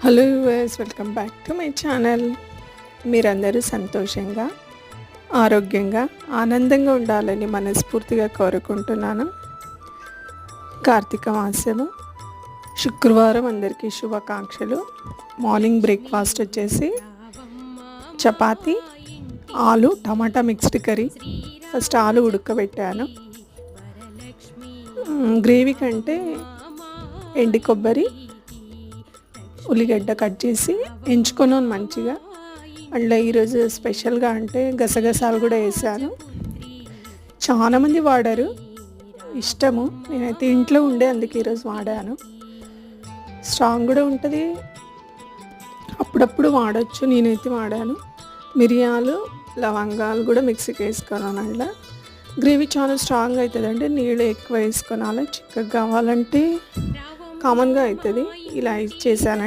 Hello viewers, welcome back to my channel. మీరందరూ సంతోషంగా, ఆరోగ్యంగా, ఆనందంగా ఉండాలని మనస్ఫూర్తిగా కోరుకుంటున్నాను. కార్తీక మాసము శుక్రవారం అందరికీ శుభాకాంక్షలు. మార్నింగ్ బ్రేక్ఫాస్ట్ వచ్చేసి చపాతీ, ఆలు టమాటా మిక్స్డ్ కర్రీ. ఫస్ట్ ఆలు ఉడకబెట్టాను. గ్రేవీ కంటే ఎండి కొబ్బరి, ఉల్లిగడ్డ కట్ చేసి ఎంచుకున్నాను మంచిగా. అందులో ఈరోజు స్పెషల్గా అంటే గసగసాలు కూడా వేసాను. చాలామంది వాడారు, ఇష్టము. నేనైతే ఇంట్లో ఉండే అందుకే ఈరోజు వాడాను. స్ట్రాంగ్ కూడా ఉంటుంది, అప్పుడప్పుడు వాడచ్చు. నేనైతే వాడాను. మిరియాలు, లవంగాలు కూడా మిక్సీకి వేసుకున్నాను. అందులో గ్రేవీ చాలా స్ట్రాంగ్ అవుతుందండి. నీళ్ళు ఎక్కువ వేసుకోవాలి. చిక్కగా కావాలంటే కామన్గా అవుతుంది. ఇలా చేశాను.